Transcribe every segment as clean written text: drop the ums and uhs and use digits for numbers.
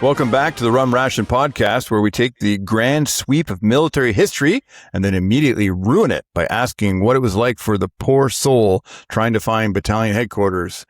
Welcome back to the Rum Ration Podcast, where we take the grand sweep of military history and then immediately ruin it by asking what it was like for the poor soul trying to find battalion headquarters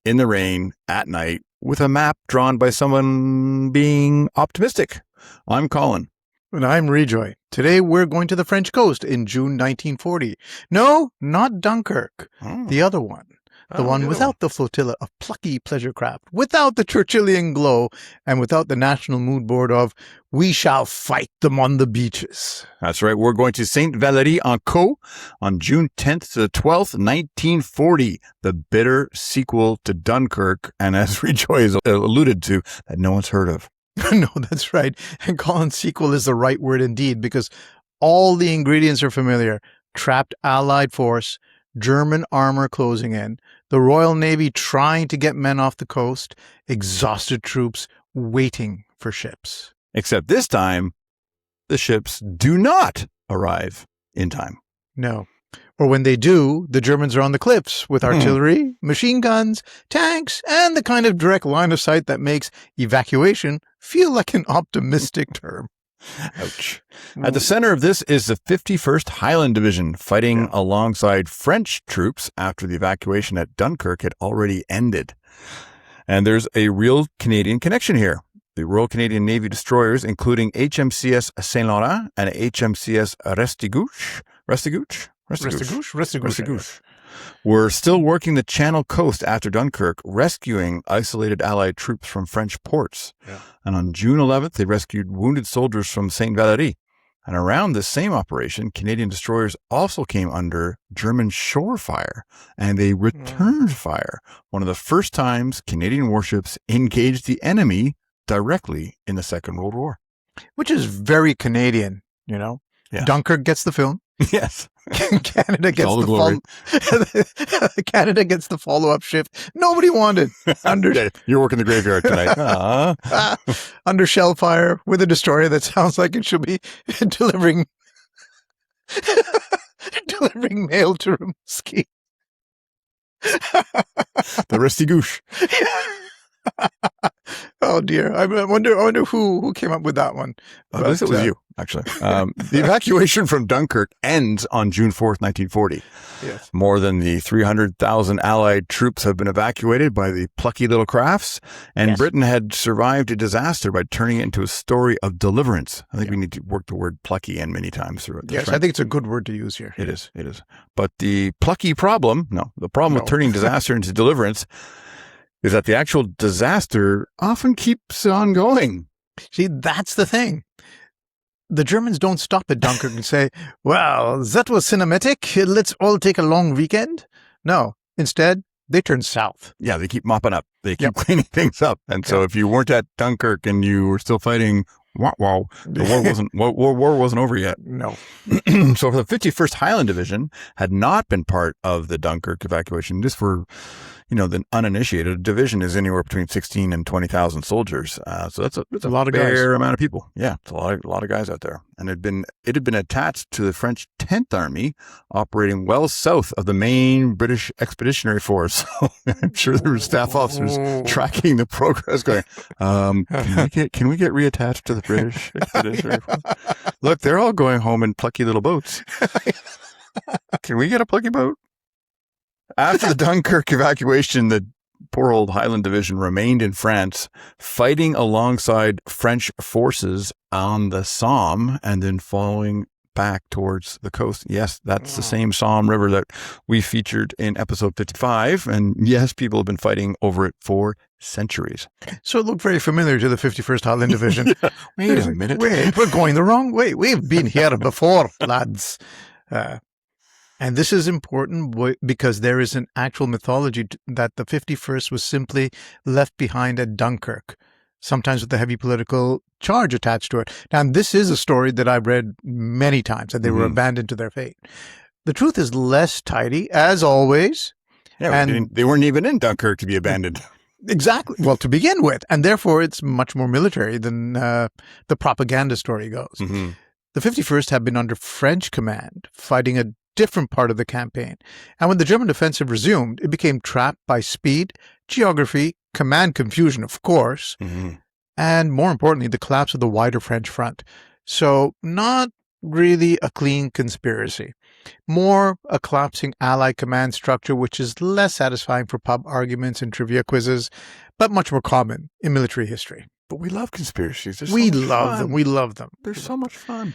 in the rain at night with a map drawn by someone being optimistic. I'm Colin. And I'm Rejoy. Today we're going to the French coast in June 1940. No, not Dunkirk. The other one. The one without the flotilla of plucky pleasure craft, without the Churchillian glow, and without the national mood board of, we shall fight them on the beaches. That's right. We're going to St. Valery-en-Caux on June 10th to the 12th, 1940, the bitter sequel to Dunkirk, and as Rejoy has alluded to, that no one's heard of. No, that's right. And Colin's sequel is the right word indeed, because all the ingredients are familiar. Trapped Allied force, German armor closing in, the Royal Navy trying to get men off the coast, exhausted troops waiting for ships. Except this time, the ships do not arrive in time. No. Or when they do, the Germans are on the cliffs with artillery, machine guns, tanks, and the kind of direct line of sight that makes evacuation feel like an optimistic term. Ouch. At the center of this is the 51st Highland Division fighting alongside French troops after the evacuation at Dunkirk had already ended. And there's a real Canadian connection here. The Royal Canadian Navy destroyers, including HMCS St. and HMCS Restigouche, were still working the Channel coast after Dunkirk, rescuing isolated Allied troops from French ports. Yeah. And on June 11th, they rescued wounded soldiers from St. Valery. And around this same operation, Canadian destroyers also came under German shore fire, and they returned fire. One of the first times Canadian warships engaged the enemy directly in the Second World War. Which is very Canadian, you know? Yeah. Dunkirk gets the film. Yes. Canada gets Canada gets the follow-up shift nobody wanted. You're working the graveyard tonight. Under shell fire with a destroyer that sounds like it should be delivering mail to Rimouski. The Restigouche. Oh dear! I wonder who came up with that one. At least it was you, actually. The evacuation from Dunkirk ends on June 4th, 1940. Yes. More than the 300,000 Allied troops have been evacuated by the plucky little crafts, and Britain had survived a disaster by turning it into a story of deliverance. I think we need to work the word plucky in many times throughout this. Yes, I think it's a good word to use here. It is. But the problem with turning disaster into deliverance is that the actual disaster often keeps on going. See, that's the thing. The Germans don't stop at Dunkirk and say, well, that was cinematic. Let's all take a long weekend. No, instead, they turn south. Yeah, they keep mopping up. They keep cleaning things up. And so if you weren't at Dunkirk and you were still fighting, the war wasn't over yet. No. So the 51st Highland Division had not been part of the Dunkirk evacuation. Just for the uninitiated, a division is anywhere between 16 and 20,000 soldiers. So that's a lot of guys. Fair amount of people. Yeah, it's a lot of guys out there. And it had been attached to the French 10th Army, operating well south of the main British Expeditionary Force. So I'm sure there were staff officers tracking the progress, going, "Can we get reattached to the British Expeditionary Force? Look, they're all going home in plucky little boats. Can we get a plucky boat?" After the Dunkirk evacuation, the poor old Highland Division remained in France, fighting alongside French forces on the Somme and then following back towards the coast. Yes, that's the same Somme River that we featured in episode 55. And yes, people have been fighting over it for centuries. So it looked very familiar to the 51st Highland Division. Wait a minute. Wait, we're going the wrong way. We've been here before, lads. And this is important because there is an actual mythology that the 51st was simply left behind at Dunkirk, sometimes with a heavy political charge attached to it. Now, this is a story that I've read many times, that they were abandoned to their fate. The truth is less tidy, as always. Yeah, and they weren't even in Dunkirk to be abandoned. Exactly. Well, to begin with. And therefore, it's much more military than the propaganda story goes. Mm-hmm. The 51st had been under French command, fighting a different part of the campaign. And when the German offensive resumed, it became trapped by speed, geography, command confusion, of course, and more importantly, the collapse of the wider French front. So not really a clean conspiracy. More a collapsing Allied command structure, which is less satisfying for pub arguments and trivia quizzes, but much more common in military history. But we love conspiracies. We love them. We love them. They're so much fun.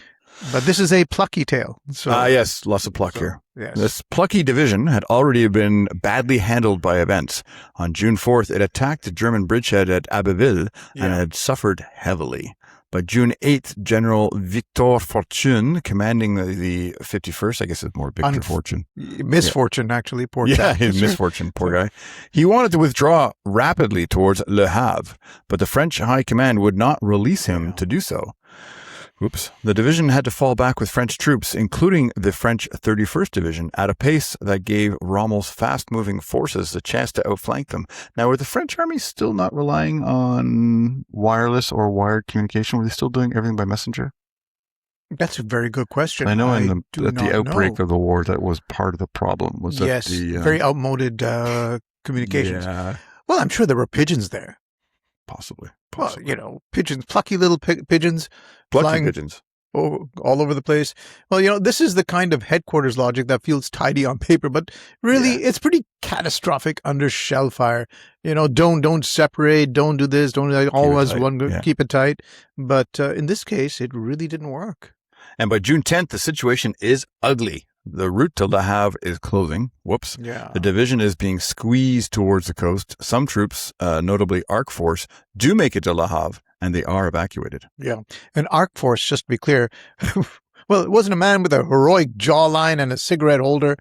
But this is a plucky tale. So, yes, lots of pluck here. Yes. This plucky division had already been badly handled by events. On June 4th, it attacked the German bridgehead at Abbeville and had suffered heavily. By June 8th, General Victor Fortune, commanding the 51st, I guess it's more Victor Fortune. Misfortune, actually. Poor guy. His misfortune, poor guy. He wanted to withdraw rapidly towards Le Havre, but the French High Command would not release him to do so. Oops. The division had to fall back with French troops, including the French 31st Division, at a pace that gave Rommel's fast-moving forces a chance to outflank them. Now, were the French army still not relying on wireless or wired communication? Were they still doing everything by messenger? That's a very good question. I know at the outbreak of the war, that was part of the problem. Was that very outmoded communications. Yeah. Well, I'm sure there were pigeons there. Possibly. Well, pigeons, plucky little pigeons. Plucky pigeons. All over the place. Well, this is the kind of headquarters logic that feels tidy on paper, but really it's pretty catastrophic under shell fire. Don't separate, don't do this, don't do that, always keep it tight. But in this case, it really didn't work. And by June 10th, the situation is ugly. The route to Le Havre is closing. Whoops. Yeah. The division is being squeezed towards the coast. Some troops, notably Arc Force, do make it to Le Havre, and they are evacuated. Yeah. And Arc Force, just to be clear, well, it wasn't a man with a heroic jawline and a cigarette holder.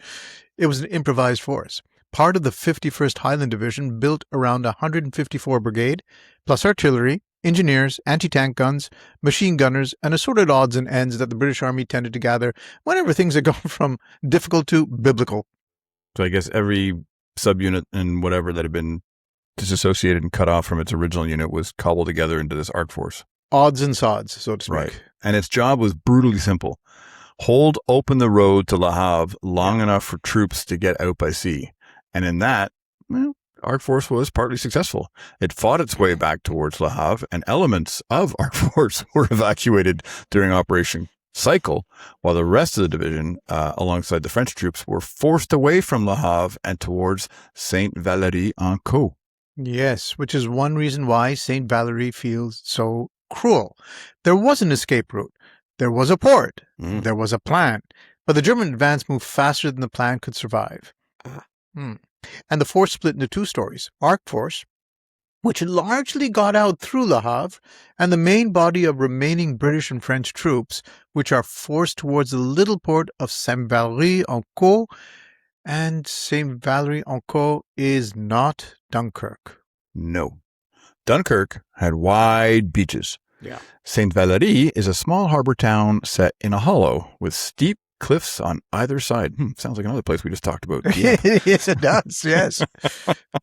It was an improvised force. Part of the 51st Highland Division, built around 154 Brigade, plus artillery, engineers, anti-tank guns, machine gunners, and assorted odds and ends that the British Army tended to gather whenever things had gone from difficult to biblical. So I guess every subunit and whatever that had been disassociated and cut off from its original unit was cobbled together into this Arc Force. Odds and sods, so to speak. Right. And its job was brutally simple. Hold open the road to Le Havre long enough for troops to get out by sea. And in that, Arc Force was partly successful. It fought its way back towards Le Havre, and elements of Arc Force were evacuated during Operation Cycle, while the rest of the division, alongside the French troops, were forced away from Le Havre and towards St. Valery-en-Caux. Yes, which is one reason why St. Valery feels so cruel. There was an escape route. There was a port. There was a plan. But the German advance moved faster than the plan could survive. And the force split into two stories. Arc Force, which largely got out through Le Havre, and the main body of remaining British and French troops, which are forced towards the little port of St. Valery-en-Caux. And St. Valery-en-Caux is not Dunkirk. No. Dunkirk had wide beaches. Yeah. St. Valery is a small harbor town set in a hollow with steep cliffs on either side. Sounds like another place we just talked about. Yes, it does. Yes.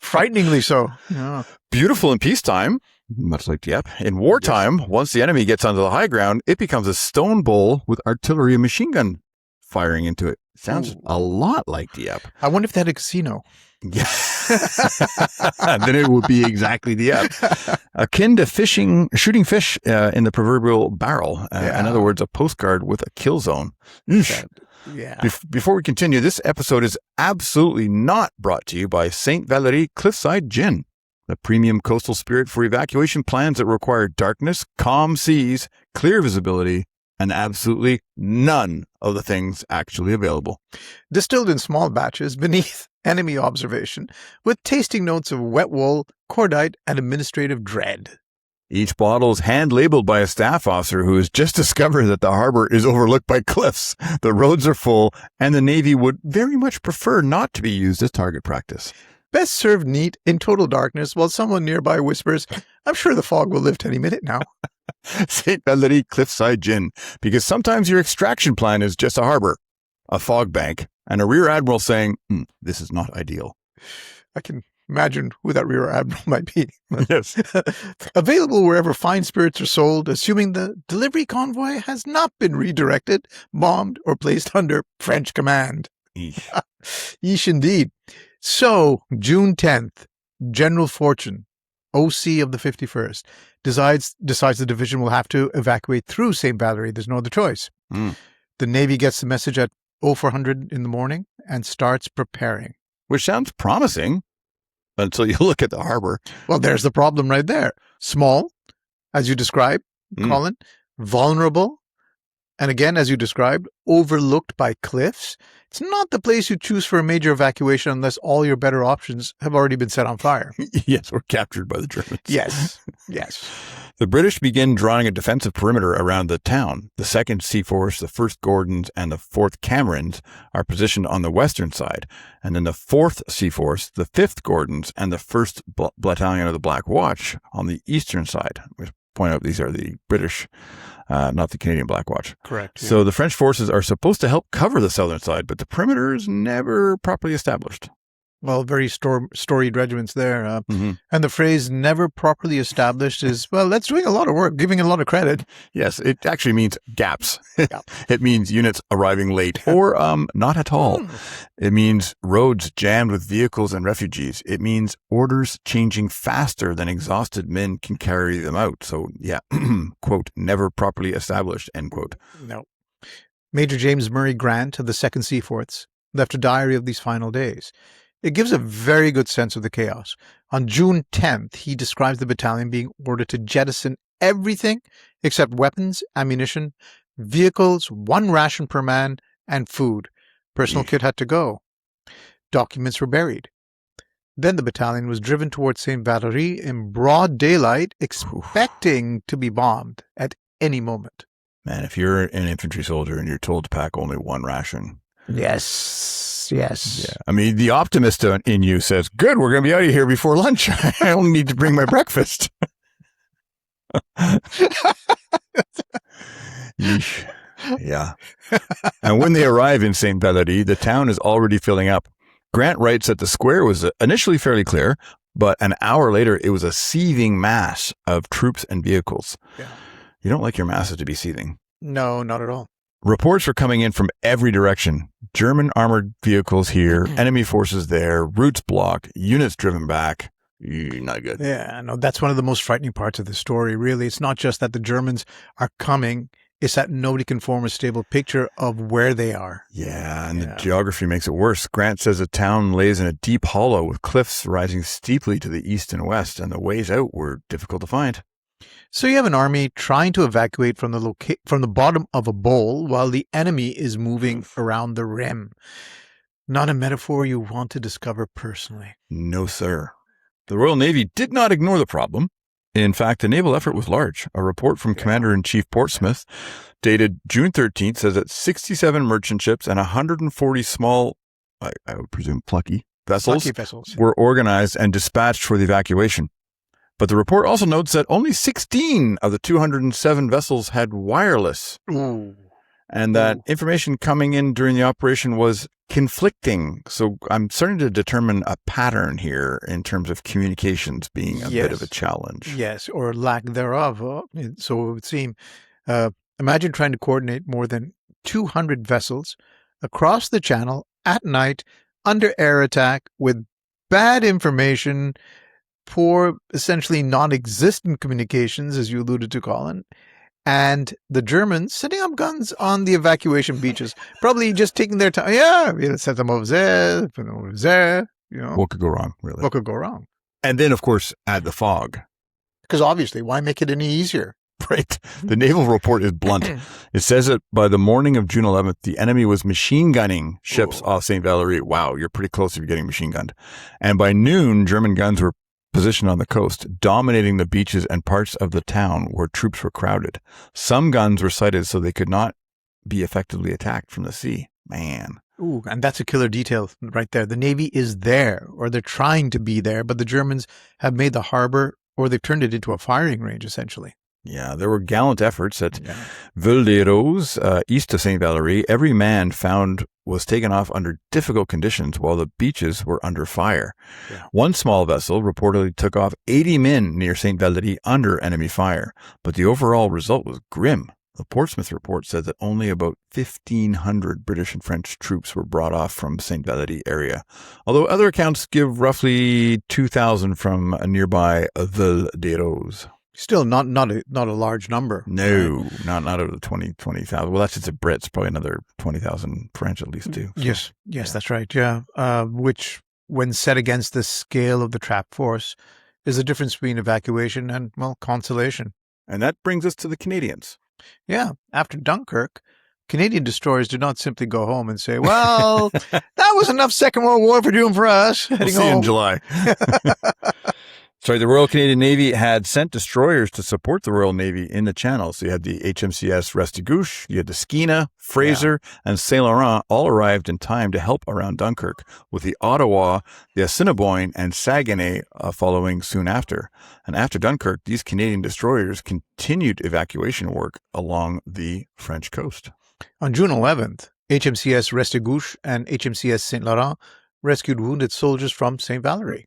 Frighteningly so. Yeah. Beautiful in peacetime, much like Dieppe. In wartime, once the enemy gets onto the high ground, it becomes a stone bowl with artillery and machine gun firing into it. Sounds a lot like Dieppe. I wonder if they had a casino. Yeah. Then it would be exactly Dieppe. Akin to shooting fish in the proverbial barrel. In other words, a postcard with a kill zone. Yeah. Before we continue, this episode is absolutely not brought to you by St. Valery Cliffside Gin, the premium coastal spirit for evacuation plans that require darkness, calm seas, clear visibility, and absolutely none of the things actually available. Distilled in small batches beneath enemy observation, with tasting notes of wet wool, cordite, and administrative dread. Each bottle is hand-labeled by a staff officer who has just discovered that the harbor is overlooked by cliffs, the roads are full, and the Navy would very much prefer not to be used as target practice. Best served neat in total darkness while someone nearby whispers, "I'm sure the fog will lift any minute now." St. Valery Cliffside Gin, because sometimes your extraction plan is just a harbor, a fog bank, and a rear admiral saying, this is not ideal. I can imagine who that rear admiral might be. Yes. Available wherever fine spirits are sold, assuming the delivery convoy has not been redirected, bombed, or placed under French command. Yeesh indeed. So, June 10th, General Fortune, OC of the 51st, decides the division will have to evacuate through St. Valery. There's no other choice. Mm. The Navy gets the message at 0400 in the morning and starts preparing. Which sounds promising until you look at the harbor. Well, there's the problem right there. Small, as you described, Colin, vulnerable, and again, as you described, overlooked by cliffs. It's not the place you choose for a major evacuation unless all your better options have already been set on fire. Yes, or captured by the Germans. Yes. The British begin drawing a defensive perimeter around the town. The 2nd Seaforce, the 1st Gordons, and the 4th Camerons are positioned on the western side. And then the 4th Seaforce, the 5th Gordons, and the 1st Battalion of the Black Watch on the eastern side. We point out these are the British, not the Canadian Black Watch. Correct. Yeah. So the French forces are supposed to help cover the southern side, but the perimeter is never properly established. Well, very storied regiments there. Mm-hmm. And the phrase never properly established is, well, that's doing a lot of work, giving it a lot of credit. Yes, it actually means gaps. It means units arriving late or not at all. It means roads jammed with vehicles and refugees. It means orders changing faster than exhausted men can carry them out. So, yeah, quote, never properly established, end quote. No. Major James Murray Grant of the 2nd Seaforths left a diary of these final days. It gives a very good sense of the chaos. On June 10th, he describes the battalion being ordered to jettison everything except weapons, ammunition, vehicles, 1 ration per man, and food. Personal kit had to go. Documents were buried. Then the battalion was driven towards St. Valery in broad daylight, expecting to be bombed at any moment. Man, if you're an infantry soldier and you're told to pack only 1 ration. Yes. Yeah. I mean, the optimist in you says, good, we're going to be out of here before lunch. I only need to bring my breakfast. Yeesh. Yeah. And when they arrive in St. Valery, the town is already filling up. Grant writes that the square was initially fairly clear, but an hour later, it was a seething mass of troops and vehicles. Yeah. You don't like your masses to be seething. No, not at all. Reports were coming in from every direction. German armored vehicles here, enemy forces there, routes blocked, units driven back. Not good. Yeah, no, that's one of the most frightening parts of the story, really. It's not just that the Germans are coming, it's that nobody can form a stable picture of where they are. Yeah, and the geography makes it worse. Grant says the town lays in a deep hollow with cliffs rising steeply to the east and west, and the ways out were difficult to find. So you have an army trying to evacuate from the bottom of a bowl while the enemy is moving around the rim. Not a metaphor you want to discover personally. No, sir. The Royal Navy did not ignore the problem. In fact, the naval effort was large. A report from Commander-in-Chief Portsmouth, dated June 13th, says that 67 merchant ships and 140 small, I would presume plucky vessels were organized and dispatched for the evacuation. But the report also notes that only 16 of the 207 vessels had wireless. Ooh. And that information coming in during the operation was conflicting. So I'm starting to determine a pattern here in terms of communications being a bit of a challenge. Yes, or lack thereof. So it would seem. Imagine trying to coordinate more than 200 vessels across the channel at night under air attack with bad information, poor, essentially non-existent communications, as you alluded to, Colin, and the Germans setting up guns on the evacuation beaches, probably just taking their time. Yeah, we'll set them over there, put them over there. You know, what could go wrong, really? What could go wrong? And then, of course, add the fog. Because obviously, why make it any easier? Right. The naval report is blunt. It says that by the morning of June 11th, the enemy was machine gunning ships off St. Valery. Wow, you're pretty close if you're getting machine gunned. And by noon, German guns were positioned on the coast, dominating the beaches and parts of the town where troops were crowded. Some guns were sighted so they could not be effectively attacked from the sea. Man. Ooh, and that's a killer detail right there. The Navy is there, or they're trying to be there, but the Germans have made the harbor, or they've turned it into a firing range, essentially. Yeah, there were gallant efforts at Ville-des-Roses, east of St. Valery. Every man found was taken off under difficult conditions while the beaches were under fire. Yeah. One small vessel reportedly took off 80 men near St. Valery under enemy fire, but the overall result was grim. The Portsmouth report said that only about 1,500 British and French troops were brought off from St. Valery area, although other accounts give roughly 2,000 from a nearby Ville-des-Roses. Still not a large number. No, right? not out of the 20,000. Well, that's just the Brits, probably another 20,000 French at least too. So, yes, yeah. That's right. Yeah, which when set against the scale of the trap force is the difference between evacuation and, well, consolation. And that brings us to the Canadians. Yeah, after Dunkirk, Canadian destroyers did not simply go home and say, well, that was enough Second World War for us. We'll see you in July. The Royal Canadian Navy had sent destroyers to support the Royal Navy in the Channel. So you had the HMCS Restigouche, you had the Skeena, Fraser, and St. Laurent all arrived in time to help around Dunkirk, with the Ottawa, the Assiniboine, and Saguenay following soon after. And after Dunkirk, these Canadian destroyers continued evacuation work along the French coast. On June 11th, HMCS Restigouche and HMCS St. Laurent rescued wounded soldiers from St. Valery.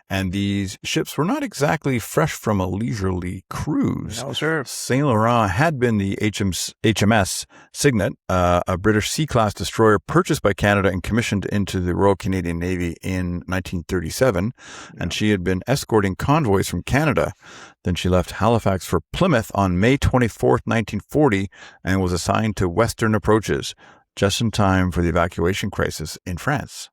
And these ships were not exactly fresh from a leisurely cruise. No, sir. St. Laurent had been the HMS St, a British C-class destroyer purchased by Canada and commissioned into the Royal Canadian Navy in 1937. Yeah. And she had been escorting convoys from Canada. Then she left Halifax for Plymouth on May 24th, 1940, and was assigned to Western approaches, just in time for the evacuation crisis in France.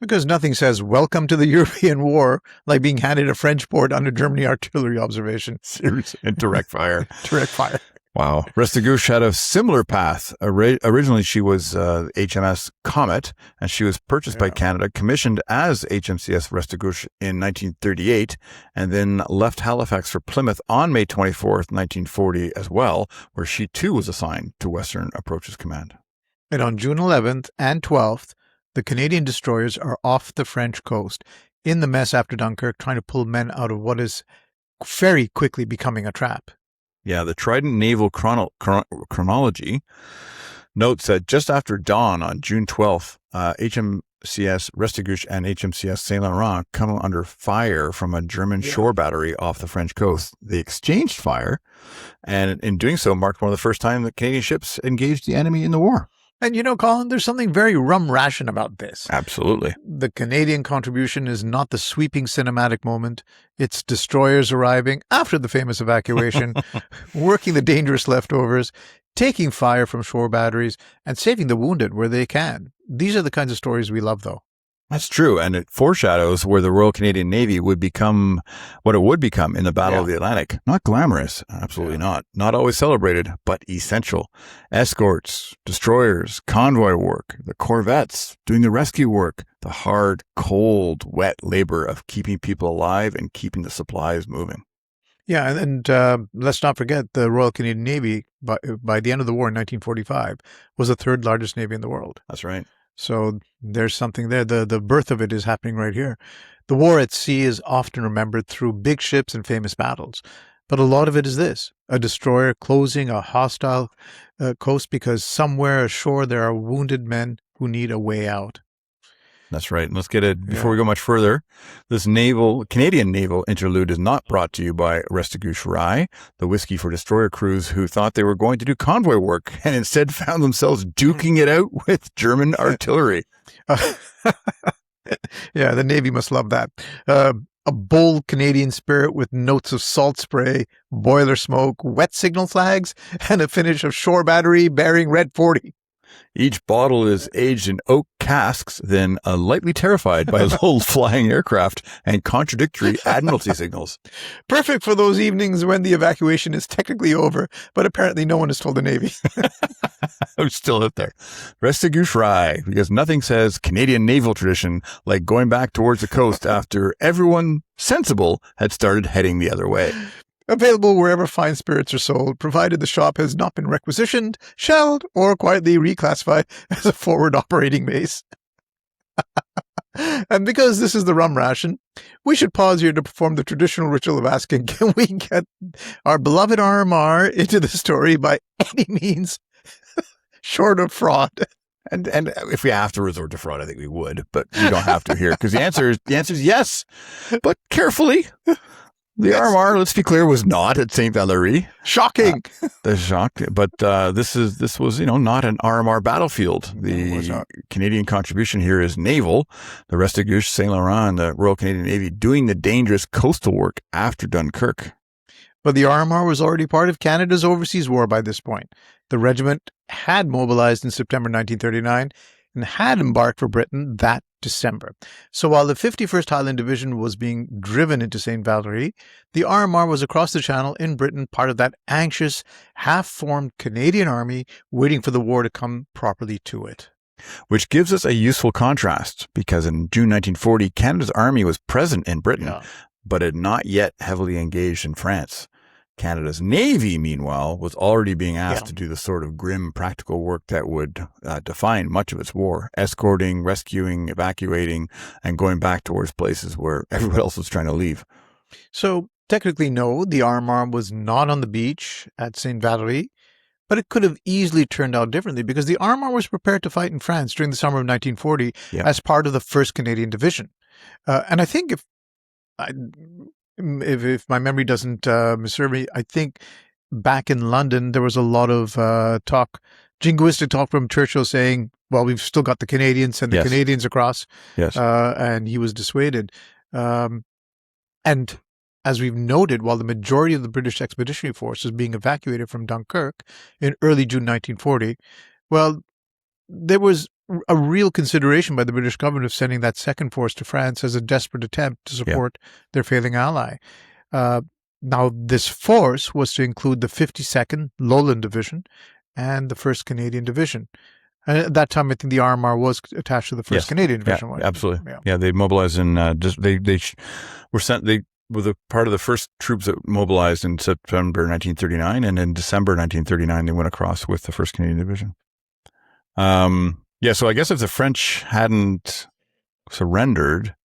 Because nothing says welcome to the European War like being handed a French port under Germany artillery observation. Seriously. And direct fire. Direct fire. Wow. Restigouche had a similar path. Originally, she was HMS Comet, and she was purchased by Canada, commissioned as HMCS Restigouche in 1938, and then left Halifax for Plymouth on May 24th, 1940 as well, where she too was assigned to Western Approaches Command. And on June 11th and 12th, the Canadian destroyers are off the French coast in the mess after Dunkirk, trying to pull men out of what is very quickly becoming a trap. Yeah, the Trident Naval Chronology notes that just after dawn on June 12th, HMCS Restigouche and HMCS St. Laurent come under fire from a German shore battery off the French coast. They exchanged fire, and in doing so marked one of the first time that Canadian ships engaged the enemy in the war. And Colin, there's something very rum-ration about this. Absolutely. The Canadian contribution is not the sweeping cinematic moment. It's destroyers arriving after the famous evacuation, working the dangerous leftovers, taking fire from shore batteries, and saving the wounded where they can. These are the kinds of stories we love, though. That's true. And it foreshadows where the Royal Canadian Navy would become what it would become in the Battle of the Atlantic. Not glamorous. Absolutely not. Not always celebrated, but essential. Escorts, destroyers, convoy work, the corvettes, doing the rescue work, the hard, cold, wet labor of keeping people alive and keeping the supplies moving. Yeah, and let's not forget the Royal Canadian Navy, by the end of the war in 1945, was the third largest navy in the world. That's right. So there's something there. The birth of it is happening right here. The war at sea is often remembered through big ships and famous battles. But a lot of it is this: a destroyer closing a hostile coast because somewhere ashore there are wounded men who need a way out. That's right. And let's get it before we go much further. This Canadian naval interlude is not brought to you by Restigouche Rye, the whiskey for destroyer crews who thought they were going to do convoy work and instead found themselves duking it out with German artillery. Yeah, the Navy must love that. A bold Canadian spirit with notes of salt spray, boiler smoke, wet signal flags, and a finish of shore battery bearing red 40. Each bottle is aged in oak casks, then lightly terrified by low flying aircraft and contradictory admiralty signals. Perfect for those evenings when the evacuation is technically over, but apparently no one has told the Navy. I'm still out there. Restigouche Rye, because nothing says Canadian naval tradition like going back towards the coast after everyone sensible had started heading the other way. Available wherever fine spirits are sold, provided the shop has not been requisitioned, shelled, or quietly reclassified as a forward operating base. And because this is the rum ration, we should pause here to perform the traditional ritual of asking, can we get our beloved RMR into the story by any means short of fraud? And if we have to resort to fraud, I think we would, but we don't have to here because the answer is yes, but carefully. The Yes. Armour, let's be clear, was not at St. Valery. Shocking. The shock, but this was not an Armour battlefield. No, it was The not. Canadian contribution here is naval. The Restigouche, Saint Laurent, and the Royal Canadian Navy doing the dangerous coastal work after Dunkirk. But the Armour was already part of Canada's overseas war by this point. The regiment had mobilized in September 1939 and had embarked for Britain that December. So while the 51st Highland Division was being driven into St. Valery, the Armour was across the Channel in Britain, part of that anxious, half-formed Canadian army waiting for the war to come properly to it. Which gives us a useful contrast, because in June 1940, Canada's army was present in Britain, but had not yet heavily engaged in France. Canada's Navy, meanwhile, was already being asked to do the sort of grim practical work that would define much of its war, escorting, rescuing, evacuating, and going back towards places where everyone else was trying to leave. So technically, no, the Armour was not on the beach at St. Valery, but it could have easily turned out differently because the Armour was prepared to fight in France during the summer of 1940 as part of the 1st Canadian Division. And I think if my memory doesn't misserve me, I think back in London, there was a lot of jingoistic talk from Churchill saying, well, we've still got the Canadians, send the Canadians across. Yes. And he was dissuaded. And as we've noted, while the majority of the British Expeditionary Force was being evacuated from Dunkirk in early June 1940, well, there was a real consideration by the British government of sending that second force to France as a desperate attempt to support their failing ally. Now, this force was to include the 52nd Lowland Division and the 1st Canadian Division. And at that time, I think the Armour was attached to the 1st Canadian Division. Yeah, absolutely. Yeah, they mobilized in they were sent. They were the part of the first troops that mobilized in September 1939, and in December 1939 they went across with the 1st Canadian Division. So I guess if the French hadn't surrendered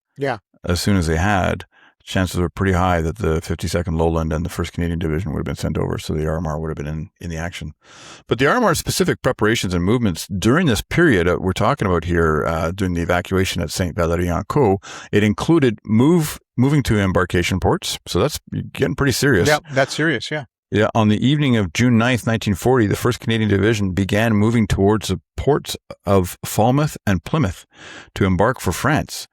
as soon as they had, chances were pretty high that the 52nd Lowland and the 1st Canadian Division would have been sent over, so the Armour would have been in the action. But the Armour's specific preparations and movements during this period we're talking about here, during the evacuation at St. Valery-en-Caux, it included moving to embarkation ports, so that's getting pretty serious. Yeah, that's serious, yeah. Yeah, on the evening of June 9th, 1940, the 1st Canadian Division began moving towards the ports of Falmouth and Plymouth to embark for France.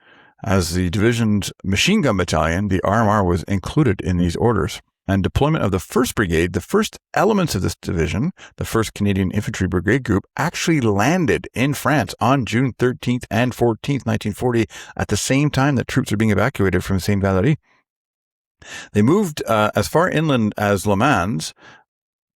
As the division's machine gun battalion, the Armour was included in these orders. And deployment of the 1st Brigade, the first elements of this division, the 1st Canadian Infantry Brigade Group, actually landed in France on June 13th and 14th, 1940, at the same time that troops are being evacuated from St. Valery. They moved as far inland as Le Mans.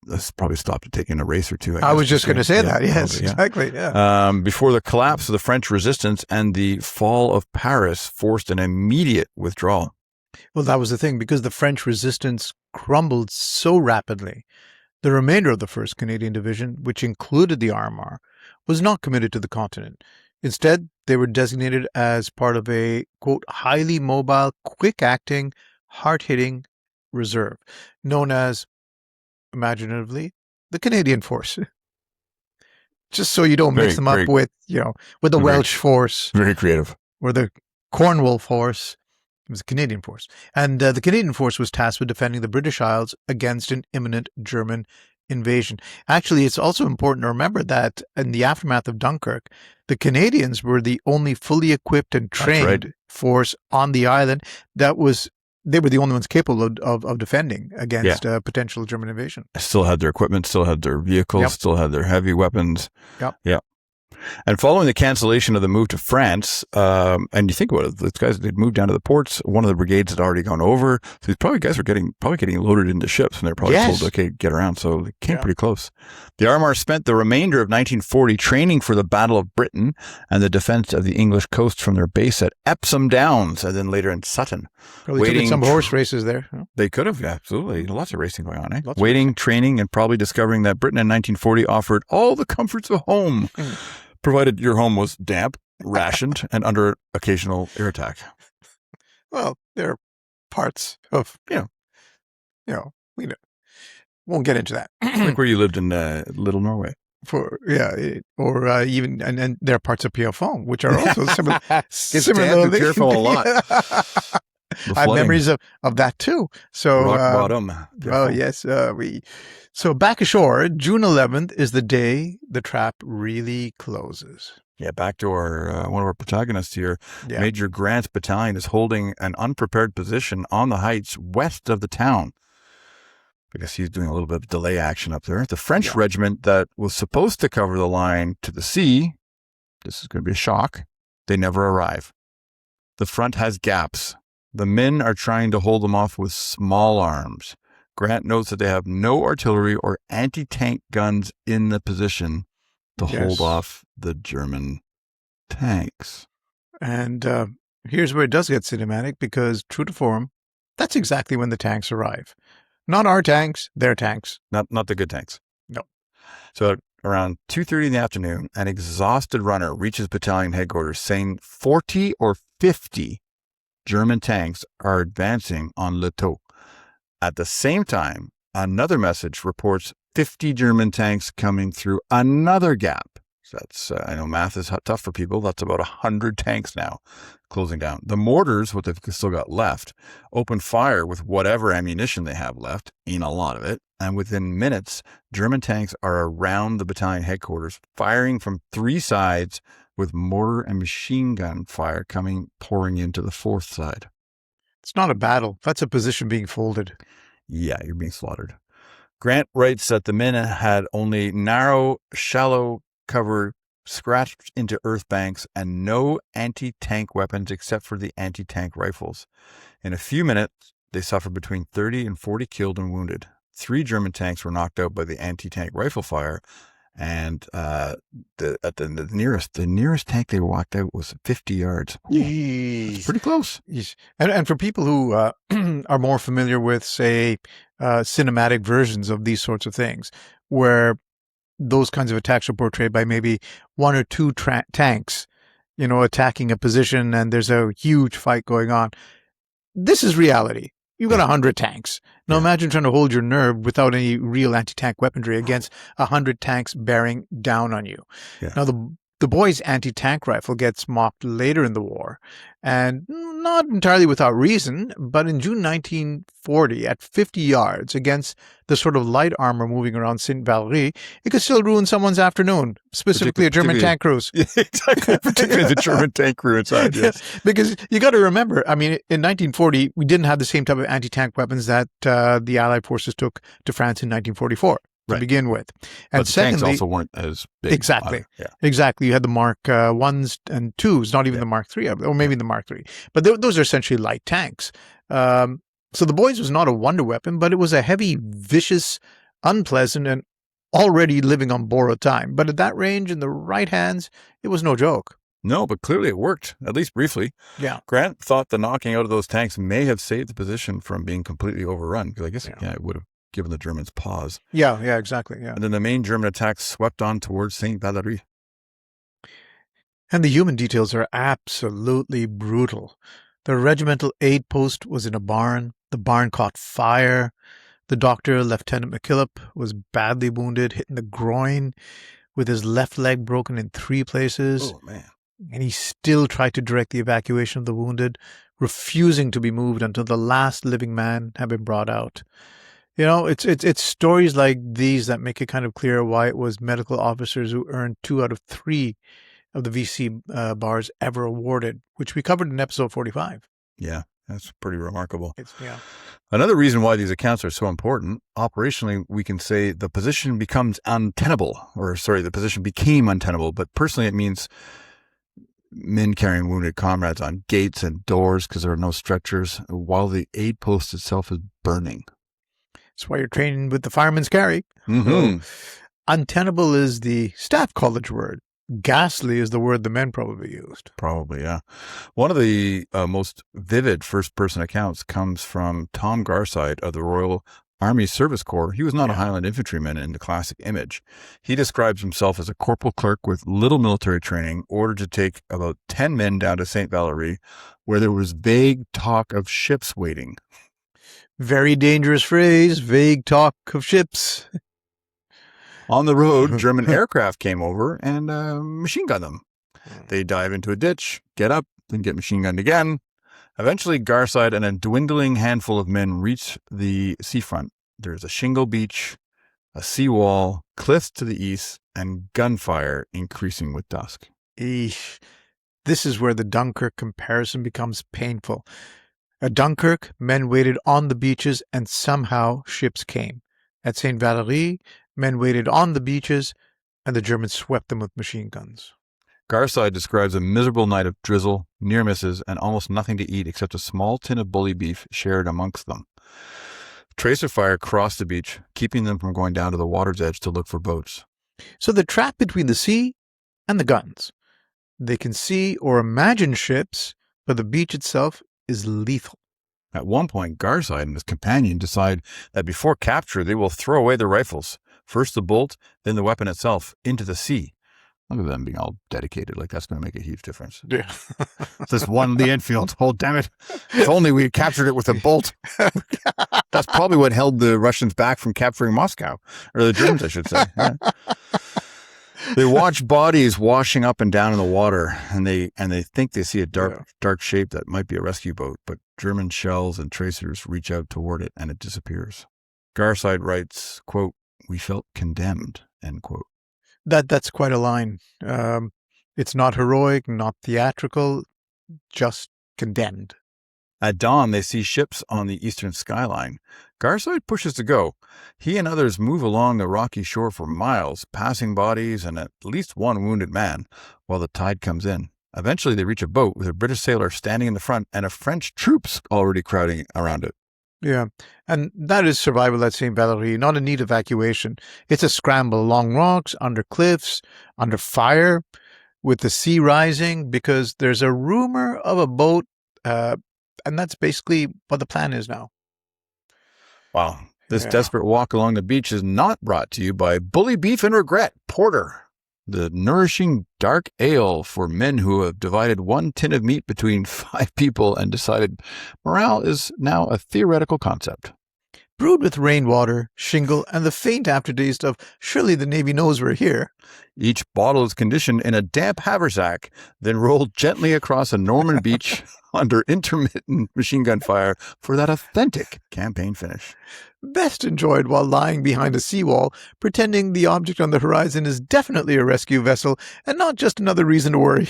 Let's probably stop to take in a race or two. I was just going to say that. Yes, exactly. Yeah. Before the collapse of the French resistance and the fall of Paris forced an immediate withdrawal. Well, that was the thing, because the French resistance crumbled so rapidly. The remainder of the 1st Canadian Division, which included the Armour, was not committed to the continent. Instead, they were designated as part of a, quote, highly mobile, quick-acting, hard-hitting reserve, known as, imaginatively, the Canadian Force. Just so you don't mix them up with the Welsh Force. Very creative. Or the Cornwall Force. It was the Canadian Force. And the Canadian Force was tasked with defending the British Isles against an imminent German invasion. Actually, it's also important to remember that in the aftermath of Dunkirk, the Canadians were the only fully equipped and trained force on the island they were the only ones capable of defending against potential German invasion. Still had their equipment, still had their vehicles, still had their heavy weapons. Yep. And following the cancellation of the move to France, and you think about it, these guys, they'd moved down to the ports. One of the brigades had already gone over. So these guys were getting loaded into ships, and they're probably told, okay, get around. So they came pretty close. The Armour spent the remainder of 1940 training for the Battle of Britain and the defense of the English coast from their base at Epsom Downs, and then later in Sutton. Probably took some horse races there. Huh? They could have, absolutely. Lots of racing going on, eh? Waiting, training, and probably discovering that Britain in 1940 offered all the comforts of home. Provided your home was damp, rationed, and under occasional air attack. Well, there are parts of, we won't get into that. Like where you lived in Little Norway. Or even, and there are parts of Pierrefonds, which are also similar. Careful a lot. The I have flooding. memories of that too. So, Rock bottom. well, Careful. yes, so back ashore, June 11th is the day the trap really closes. Yeah, back to our one of our protagonists here. Yeah. Major Grant's battalion is holding an unprepared position on the heights west of the town. I guess he's doing a little bit of delay action up there. The French regiment that was supposed to cover the line to the sea, this is going to be a shock, they never arrive. The front has gaps. The men are trying to hold them off with small arms. Grant notes that they have no artillery or anti-tank guns in the position to hold off the German tanks. And here's where it does get cinematic, because true to form, that's exactly when the tanks arrive. Not our tanks, their tanks. Not the good tanks. No. So around 2:30 in the afternoon, an exhausted runner reaches battalion headquarters saying 40 or 50 German tanks are advancing on Le Taux. At the same time, another message reports 50 German tanks coming through another gap. So that's, I know math is tough for people. That's about 100 tanks now closing down. The mortars, what they've still got left, open fire with whatever ammunition they have left, ain't a lot of it. And within minutes, German tanks are around the battalion headquarters, firing from three sides with mortar and machine gun fire pouring into the fourth side. It's not a battle. That's a position being folded. Yeah, you're being slaughtered. Grant writes that the men had only narrow, shallow cover scratched into earth banks and no anti-tank weapons except for the anti-tank rifles. In a few minutes, they suffered between 30 and 40 killed and wounded. 3 German tanks were knocked out by the anti-tank rifle fire, and the nearest tank they walked out was 50 yards. It's pretty close. And for people who are more familiar with, say, cinematic versions of these sorts of things, where those kinds of attacks are portrayed by maybe 1 or 2 tanks, attacking a position, and there's a huge fight going on. This is reality. You've got 100 tanks. Now imagine trying to hold your nerve without any real anti-tank weaponry against 100 tanks bearing down on you. Yeah. Now the boy's anti-tank rifle gets mocked later in the war, and not entirely without reason, but in June 1940, at 50 yards against the sort of light armor moving around St. Valery, it could still ruin someone's afternoon, specifically a German tank cruise. Yeah, exactly, particularly the German tank crew inside. Yes. Because you got to remember, I mean, in 1940, we didn't have the same type of anti-tank weapons that the Allied forces took to France in 1944. To begin with. And but the tanks also weren't as big. Exactly. Exactly. You had the Mark 1s and 2s, not even the Mark 3, or maybe the Mark 3. But those are essentially light tanks. So the boys was not a wonder weapon, but it was a heavy, vicious, unpleasant, and already living on borrowed time. But at that range, in the right hands, it was no joke. No, but clearly it worked, at least briefly. Yeah. Grant thought the knocking out of those tanks may have saved the position from being completely overrun, because I guess it would have given the Germans pause. Yeah, exactly. Yeah. And then the main German attack swept on towards St. Valery. And the human details are absolutely brutal. The regimental aid post was in a barn. The barn caught fire. The doctor, Lieutenant McKillop, was badly wounded, hit in the groin, with his left leg broken in 3 places. Oh, man. And he still tried to direct the evacuation of the wounded, refusing to be moved until the last living man had been brought out. It's stories like these that make it kind of clear why it was medical officers who earned 2 out of 3 of the VC bars ever awarded, which we covered in episode 45. Yeah, that's pretty remarkable. Yeah. Another reason why these accounts are so important, operationally, we can say the position becomes untenable, the position became untenable, but personally it means men carrying wounded comrades on gates and doors because there are no stretchers, while the aid post itself is burning. That's why you're training with the fireman's carry. Mm-hmm. Untenable is the staff college word. Ghastly is the word the men probably used. Probably, yeah. One of the most vivid first-person accounts comes from Tom Garside of the Royal Army Service Corps. He was not a Highland infantryman in the classic image. He describes himself as a corporal clerk with little military training, ordered to take about 10 men down to St. Valery, where there was vague talk of ships waiting. Very dangerous phrase, vague talk of ships. On the road, German aircraft came over and machine gunned them. They dive into a ditch, get up, then get machine gunned again. Eventually, Garside and a dwindling handful of men reach the seafront. There's a shingle beach, a seawall, cliffs to the east, and gunfire increasing with dusk. Eesh. This is where the Dunkirk comparison becomes painful. At Dunkirk, men waited on the beaches and somehow ships came. At St. Valery, men waited on the beaches and the Germans swept them with machine guns. Garside describes a miserable night of drizzle, near misses, and almost nothing to eat except a small tin of bully beef shared amongst them. Tracer fire crossed the beach, keeping them from going down to the water's edge to look for boats. So they're trapped between the sea and the guns. They can see or imagine ships, but the beach itself is lethal. At one point, Garside and his companion decide that before capture, they will throw away their rifles. First the bolt, then the weapon itself, into the sea. Look at them being all dedicated. Like, that's going to make a huge difference. Yeah. This one the Enfield. Oh, damn it. If only we had captured it with a bolt. That's probably what held the Russians back from capturing Moscow. Or the Germans, I should say. Yeah. They watch bodies washing up and down in the water, and they think they see a dark shape that might be a rescue boat, but German shells and tracers reach out toward it, and it disappears. Garside writes, quote, "We felt condemned," end quote. That's quite a line. It's not heroic, not theatrical, just condemned. At dawn, they see ships on the eastern skyline. Garside pushes to go. He and others move along the rocky shore for miles, passing bodies and at least one wounded man, while the tide comes in. Eventually, they reach a boat with a British sailor standing in the front and a French troops already crowding around it. Yeah, and that is survival at St. Valery, not a neat evacuation. It's a scramble along rocks, under cliffs, under fire, with the sea rising, because there's a rumor of a boat, and that's basically what the plan is now. Wow. This desperate walk along the beach is not brought to you by Bully Beef and Regret Porter, the nourishing dark ale for men who have divided one tin of meat between 5 people and decided morale is now a theoretical concept. Brewed with rainwater, shingle, and the faint aftertaste of surely the Navy knows we're here. Each bottle is conditioned in a damp haversack, then rolled gently across a Norman beach under intermittent machine gun fire for that authentic campaign finish. Best enjoyed while lying behind a seawall, pretending the object on the horizon is definitely a rescue vessel and not just another reason to worry.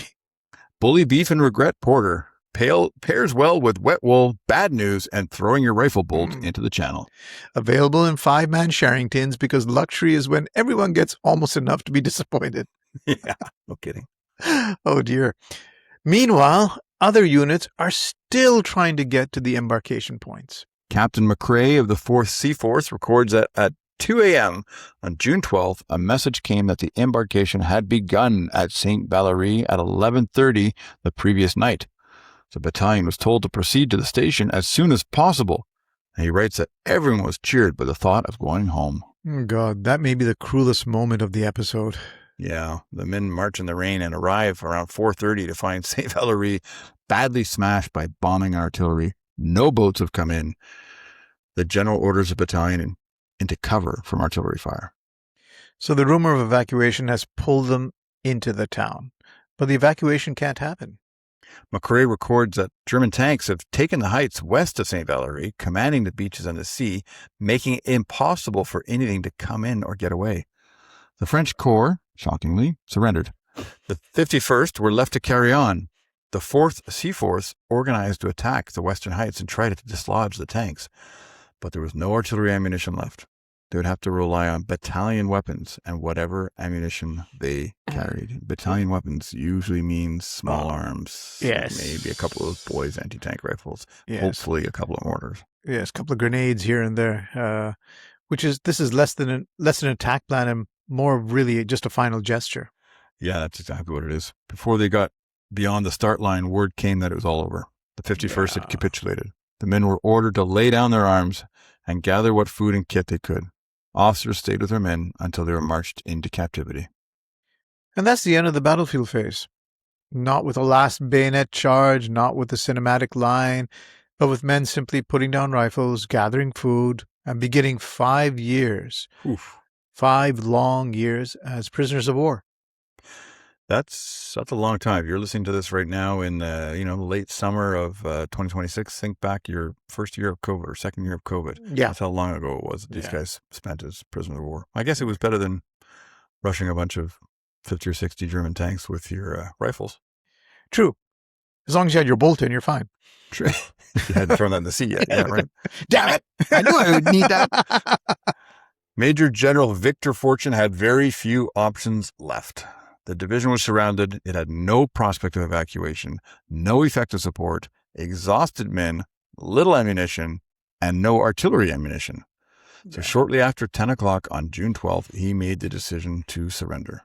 Bully Beef and Regret Porter pairs well with wet wool, bad news, and throwing your rifle bolt into the channel. Available in 5-man sharing tins because luxury is when everyone gets almost enough to be disappointed. Yeah, no kidding. Oh dear. Meanwhile, other units are still trying to get to the embarkation points. Captain McRae of the 4th Sea Force records that at 2 a.m. on June 12th, a message came that the embarkation had begun at St. Valery at 11:30 the previous night. The battalion was told to proceed to the station as soon as possible. And he writes that everyone was cheered by the thought of going home. Oh God, that may be the cruelest moment of the episode. Yeah, the men march in the rain and arrive around 4:30 to find St. Valery badly smashed by bombing and artillery. No boats have come in. The general orders the battalion into cover from artillery fire. So the rumor of evacuation has pulled them into the town. But the evacuation can't happen. McRae records that German tanks have taken the heights west of St. Valery, commanding the beaches and the sea, making it impossible for anything to come in or get away. The French Corps, shockingly, surrendered. The 51st were left to carry on. The 4th Sea Force organized to attack the western heights and try to dislodge the tanks. But there was no artillery ammunition left. They would have to rely on battalion weapons and whatever ammunition they carried. Battalion weapons usually means small arms. Yes. Maybe a couple of boys' anti-tank rifles. Yes. Hopefully a couple of mortars. Yes, a couple of grenades here and there. This is less than an attack plan and more really just a final gesture. Yeah, that's exactly what it is. Before they got beyond the start line, word came that it was all over. The 51st had capitulated. The men were ordered to lay down their arms and gather what food and kit they could. Officers stayed with their men until they were marched into captivity. And that's the end of the battlefield phase. Not with a last bayonet charge, not with the cinematic line, but with men simply putting down rifles, gathering food, and beginning 5 years. Oof. 5 long years as prisoners of war. That's a long time. You're listening to this right now in the late summer of 2026. Think back your first year of COVID or second year of COVID. Yeah. That's how long ago it was that these guys spent as prisoners of war. I guess it was better than rushing a bunch of 50 or 60 German tanks with your rifles. True. As long as you had your bolt in, you're fine. True. You hadn't thrown that in the sea yet. Yeah, right. Damn it. I knew I would need that. Major General Victor Fortune had very few options left. The division was surrounded. It had no prospect of evacuation, no effective support, exhausted men, little ammunition, and no artillery ammunition. So shortly after 10 o'clock on June 12th, he made the decision to surrender.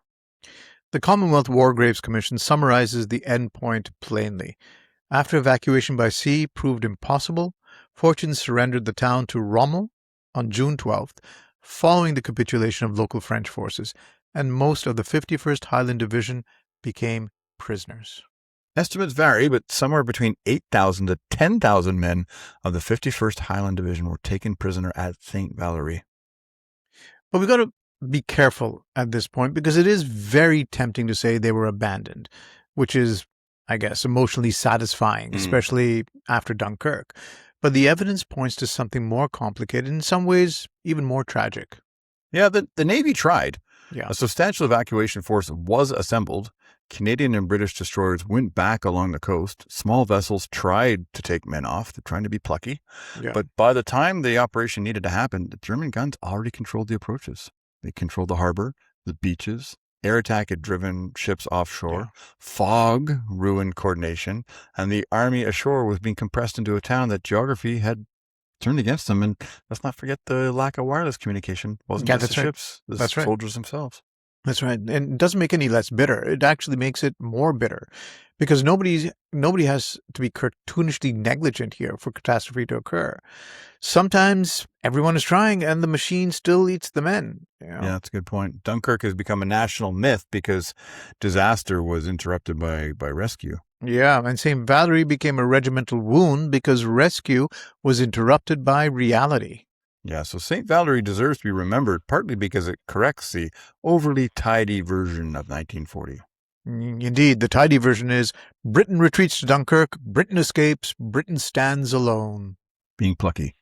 The Commonwealth War Graves Commission summarizes the end point plainly. After evacuation by sea proved impossible, Fortune surrendered the town to Rommel on June 12th, following the capitulation of local French forces, and most of the 51st Highland Division became prisoners. Estimates vary, but somewhere between 8,000 to 10,000 men of the 51st Highland Division were taken prisoner at St. Valery. But we've got to be careful at this point because it is very tempting to say they were abandoned, which is, I guess, emotionally satisfying, especially after Dunkirk. But the evidence points to something more complicated, in some ways even more tragic. Yeah, the Navy tried. Yeah. A substantial evacuation force was assembled. Canadian and British destroyers went back along the coast. Small vessels tried to take men off. They're trying to be plucky. Yeah. But by the time the operation needed to happen, the German guns already controlled the approaches. They controlled the harbor, the beaches. Air attack had driven ships offshore. Yeah. Fog ruined coordination. And the army ashore was being compressed into a town that geography had turned against them. And let's not forget the lack of wireless communication. It wasn't just the ships, the soldiers themselves. That's right. And it doesn't make any less bitter. It actually makes it more bitter because nobody has to be cartoonishly negligent here for catastrophe to occur. Sometimes everyone is trying and the machine still eats the men. You know? Yeah, that's a good point. Dunkirk has become a national myth because disaster was interrupted by rescue. Yeah, and St. Valery became a regimental wound because rescue was interrupted by reality. Yeah, so St. Valery deserves to be remembered partly because it corrects the overly tidy version of 1940. Indeed, the tidy version is Britain retreats to Dunkirk, Britain escapes, Britain stands alone. Being plucky.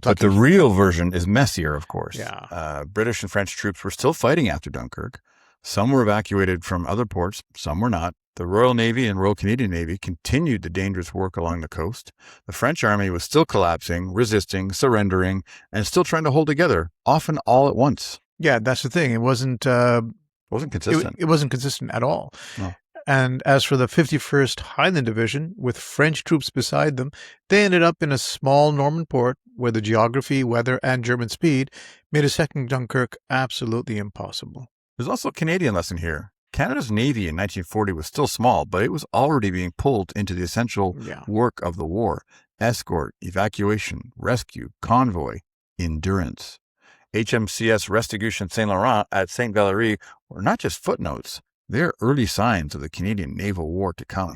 But the real version is messier, of course. Yeah. British and French troops were still fighting after Dunkirk. Some were evacuated from other ports, some were not. The Royal Navy and Royal Canadian Navy continued the dangerous work along the coast. The French army was still collapsing, resisting, surrendering, and still trying to hold together, often all at once. Yeah, that's the thing. It wasn't consistent. It wasn't consistent at all. No. And as for the 51st Highland Division, with French troops beside them, they ended up in a small Norman port where the geography, weather, and German speed made a second Dunkirk absolutely impossible. There's also a Canadian lesson here. Canada's Navy in 1940 was still small, but it was already being pulled into the essential work of the war: escort, evacuation, rescue, convoy, endurance. HMCS Restigouche and Saint Laurent at St. Valery were not just footnotes. They're early signs of the Canadian naval war to come.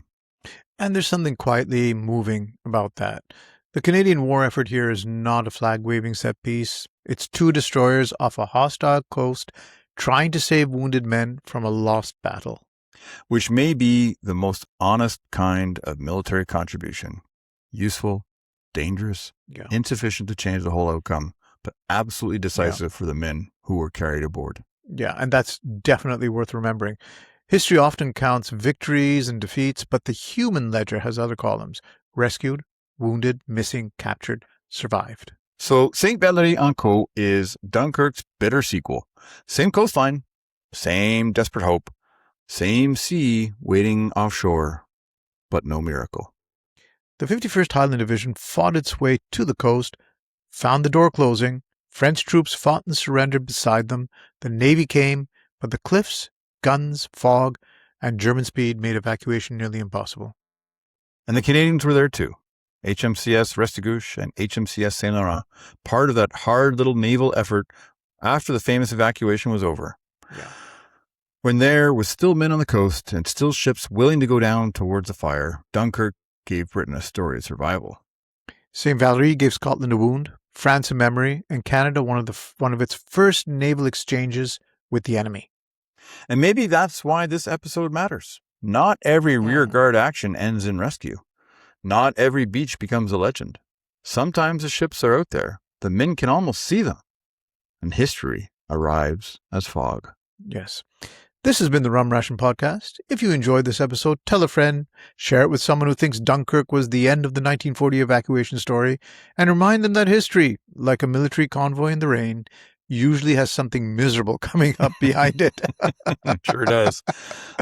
And there's something quietly moving about that. The Canadian war effort here is not a flag-waving set piece. It's two destroyers off a hostile coast trying to save wounded men from a lost battle. Which may be the most honest kind of military contribution. Useful, dangerous, insufficient to change the whole outcome, but absolutely decisive for the men who were carried aboard. Yeah, and that's definitely worth remembering. History often counts victories and defeats, but the human ledger has other columns: rescued, wounded, missing, captured, survived. So St. Valery-en-Caux is Dunkirk's bitter sequel. Same coastline, same desperate hope, same sea waiting offshore, but no miracle. The 51st Highland Division fought its way to the coast, found the door closing. French troops fought and surrendered beside them. The Navy came, but the cliffs, guns, fog, and German speed made evacuation nearly impossible. And the Canadians were there too. HMCS Restigouche and HMCS St. Laurent, part of that hard little naval effort after the famous evacuation was over. Yeah. When there was still men on the coast and still ships willing to go down towards the fire, Dunkirk gave Britain a story of survival. St. Valery gave Scotland a wound, France a memory, and Canada one of its first naval exchanges with the enemy. And maybe that's why this episode matters. Not every rearguard action ends in rescue. Not every beach becomes a legend. Sometimes the ships are out there. The men can almost see them. And history arrives as fog. Yes. This has been the Rum Ration Podcast. If you enjoyed this episode, tell a friend, share it with someone who thinks Dunkirk was the end of the 1940 evacuation story, and remind them that history, like a military convoy in the rain, usually has something miserable coming up behind it. Sure does.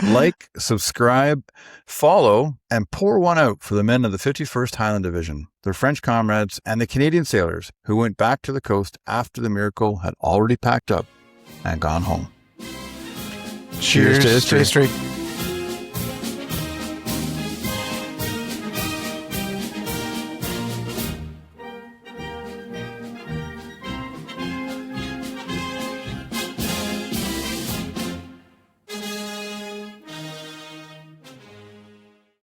Like, subscribe, follow, and pour one out for the men of the 51st Highland Division, their French comrades, and the Canadian sailors who went back to the coast after the Miracle had already packed up and gone home. Cheers to history.